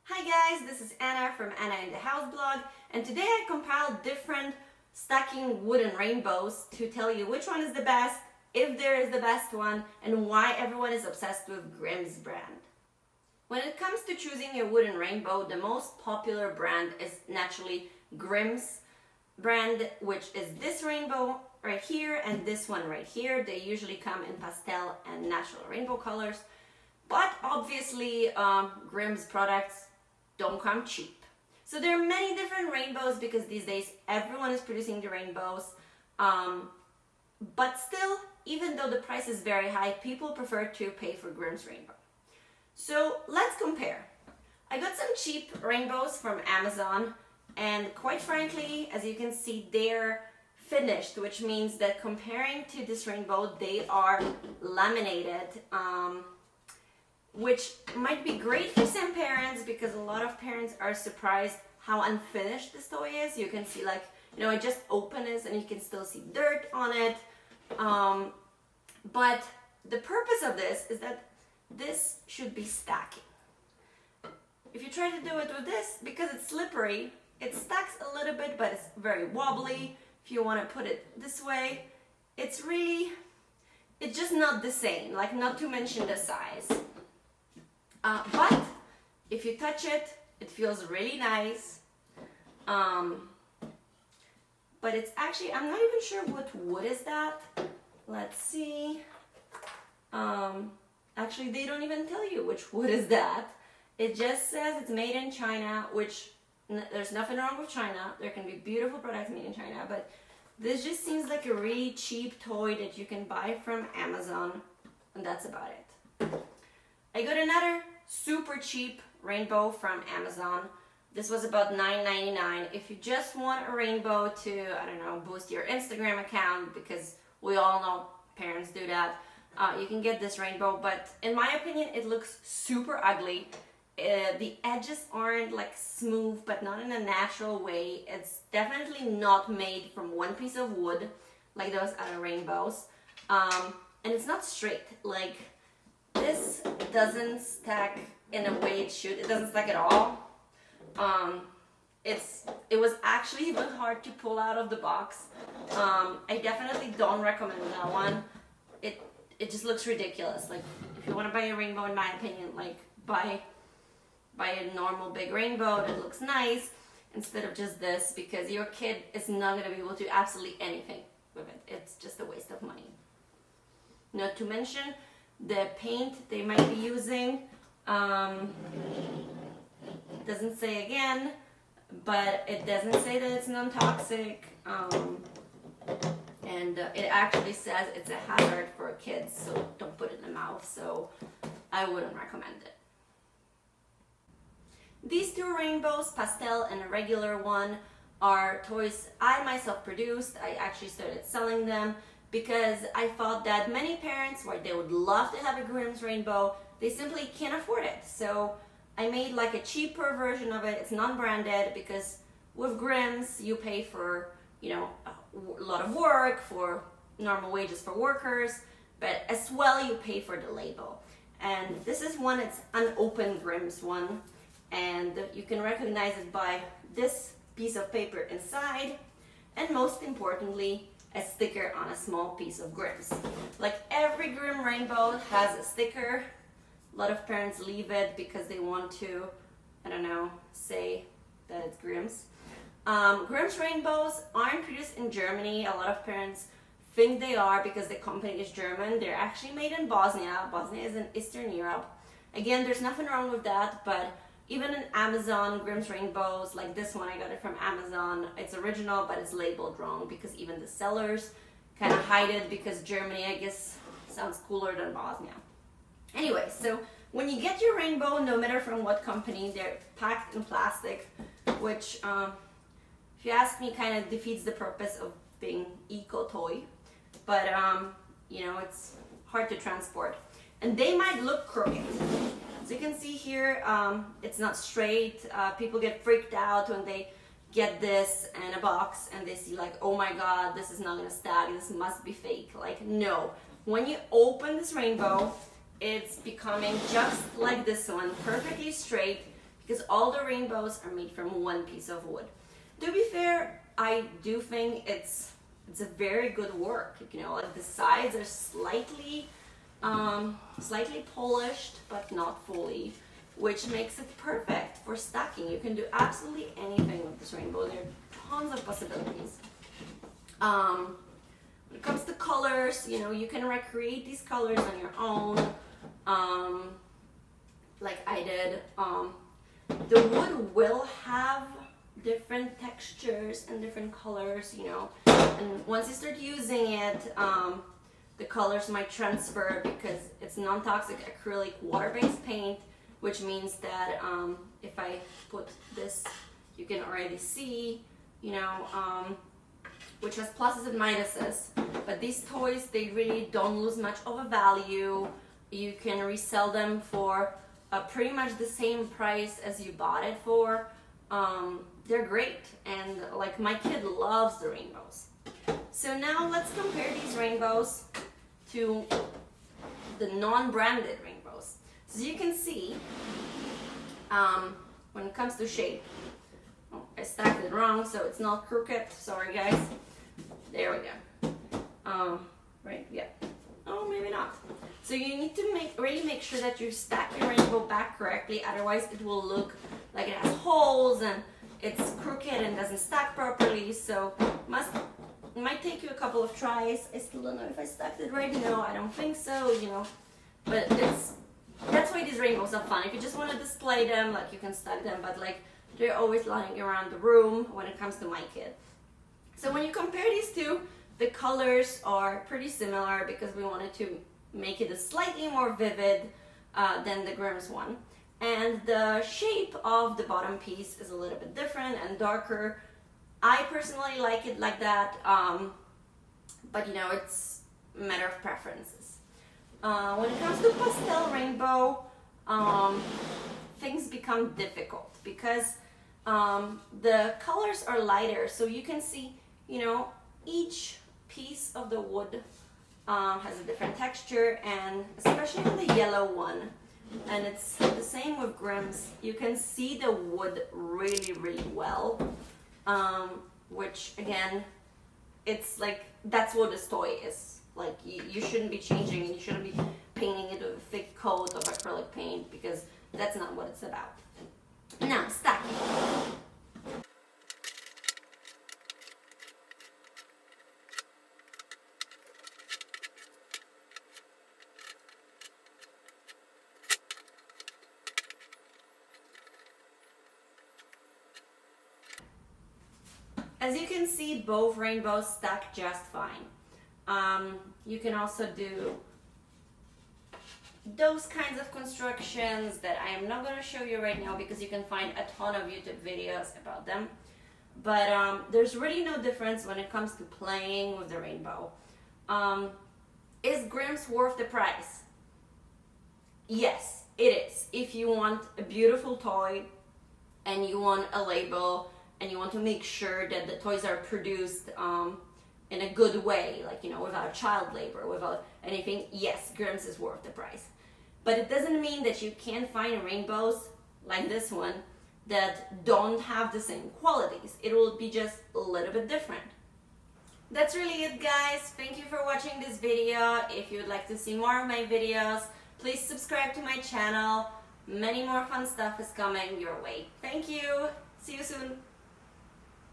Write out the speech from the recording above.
Hi guys, this is Anna from Anna in the House blog, and today I compiled different stacking wooden rainbows to tell you which one is the best, if there is the best one, and why everyone is obsessed with Grimm's brand. When it comes to choosing your wooden rainbow, the most popular brand is naturally Grimm's brand, which is this rainbow right here and this one right here. They usually come in pastel and natural rainbow colors, but obviously Grimm's products don't come cheap. So there are many different rainbows because these days everyone is producing the rainbows. But still, even though the price is very high, people prefer to pay for Grimm's rainbow. So let's compare. I got some cheap rainbows from Amazon, and quite frankly, as you can see, they're finished, which means that comparing to this rainbow, they are laminated. Which might be great for some parents because a lot of parents are surprised how unfinished this toy is. You can see, like, I just open this and you can still see dirt on it. But the purpose of this is that this should be stacking. If you try to do it with this, because it's slippery, it stacks a little bit, but it's very wobbly. If you want to put it this way, it's just not the same, like, not to mention the size. But if you touch it, it feels really nice. But it's actually, I'm not even sure what wood is that. Let's see. Actually, they don't even tell you which wood is that. It just says it's made in China, which there's nothing wrong with China. There can be beautiful products made in China, but this just seems like a really cheap toy that you can buy from Amazon, and that's about it. I got another super cheap rainbow from Amazon. This was about $9.99. If you just want a rainbow to, I don't know, boost your Instagram account, because we all know parents do that, you can get this rainbow, but in my opinion, it looks super ugly. The edges aren't like smooth, but not in a natural way. It's definitely not made from one piece of wood like those other rainbows. And it's not straight. Like, this doesn't stack in a way it should. It doesn't stack at all. It was actually even hard to pull out of the box. I definitely don't recommend that one. It just looks ridiculous. Like, if you want to buy a rainbow, in my opinion, like, buy a normal big rainbow that looks nice instead of just this, because your kid is not going to be able to do absolutely anything with it. It's just a waste of money. Not to mention the paint they might be using. It doesn't say again, but it doesn't say that it's non-toxic. And it actually says it's a hazard for kids, so don't put it in the mouth, so I wouldn't recommend it. These two rainbows, pastel and a regular one, are toys I myself produced. I actually started selling them because I thought that many parents, where they would love to have a Grimm's rainbow, they simply can't afford it. So I made like a cheaper version of it. It's non-branded because with Grimm's you pay for, a lot of work, for normal wages for workers, but as well you pay for the label. And this is one, it's unopened Grimm's one, and you can recognize it by this piece of paper inside, and most importantly, a sticker on a small piece of Grimm's. Like, every Grimm rainbow has a sticker. A lot of parents leave it because they want to, I don't know, say that it's Grimm's. Grimm's rainbows aren't produced in Germany. A lot of parents think they are because the company is German. They're actually made in Bosnia. Bosnia is in Eastern Europe. Again, there's nothing wrong with that, but even in Amazon, Grimm's rainbows, like this one, I got it from Amazon. It's original, but it's labeled wrong because even the sellers kind of hide it because Germany, I guess, sounds cooler than Bosnia. Anyway, so when you get your rainbow, no matter from what company, they're packed in plastic, which, if you ask me, kind of defeats the purpose of being eco-toy. But, it's hard to transport. And they might look crooked. So you can see here, it's not straight. People get freaked out when they get this in a box and they see, like, oh my god, this is not gonna stack, this must be fake. Like, no. When you open this rainbow, it's becoming just like this one, perfectly straight. because all the rainbows are made from one piece of wood. To be fair, I do think it's a very good work. You know, like the sides are slightly polished, but not fully, which makes it perfect for stacking. You can do absolutely anything with this rainbow. There are tons of possibilities. When it comes to colors, you know, you can recreate these colors on your own, like I did. The wood will have different textures and different colors, you know, and once you start using it, the colors might transfer because it's non-toxic acrylic water-based paint, which means that if I put this, you can already see, you know, which has pluses and minuses, but these toys, they really don't lose much of a value. You can resell them for pretty much the same price as you bought it for. They're great, and like my kid loves the rainbows. So now let's compare these rainbows to the non-branded rainbows. So you can see, when it comes to shape, oh, I stacked it wrong, so it's not crooked. Sorry, guys. There we go. Right, yeah. Oh, maybe not. So you need to really make sure that you stack your rainbow back correctly, otherwise it will look like it has holes and it's crooked and doesn't stack properly. So it might take you a couple of tries. I still don't know if I stacked it right. No, I don't think so, you know. But that's why these rainbows are fun. If you just want to display them, like you can stack them, but like they're always lying around the room when it comes to my kid. So when you compare these two, the colors are pretty similar because we wanted to make it a slightly more vivid than the Grimm's one. And the shape of the bottom piece is a little bit different and darker. I personally like it like that, but you know, it's a matter of preferences. When it comes to pastel rainbow, things become difficult because the colors are lighter, so you can see, you know, each piece of the wood has a different texture, and especially on the yellow one, and it's the same with Grimm's, you can see the wood really, really well, which again, it's like, that's what this toy is. Like, you shouldn't be changing it, you shouldn't be painting it with a thick coat of acrylic paint, because that's not what it's about. Now, stacking. As you can see, both rainbows stack just fine. You can also do those kinds of constructions that I am not going to show you right now because you can find a ton of YouTube videos about them. But there's really no difference when it comes to playing with the rainbow. Is Grimm's worth the price? Yes, it is. If you want a beautiful toy and you want a label and you want to make sure that the toys are produced in a good way, like, you know, without child labor, without anything, yes, Grimm's is worth the price. But it doesn't mean that you can't find rainbows like this one that don't have the same qualities. It will be just a little bit different. That's really it, guys. Thank you for watching this video. If you would like to see more of my videos, please subscribe to my channel. Many more fun stuff is coming your way. Thank you. See you soon.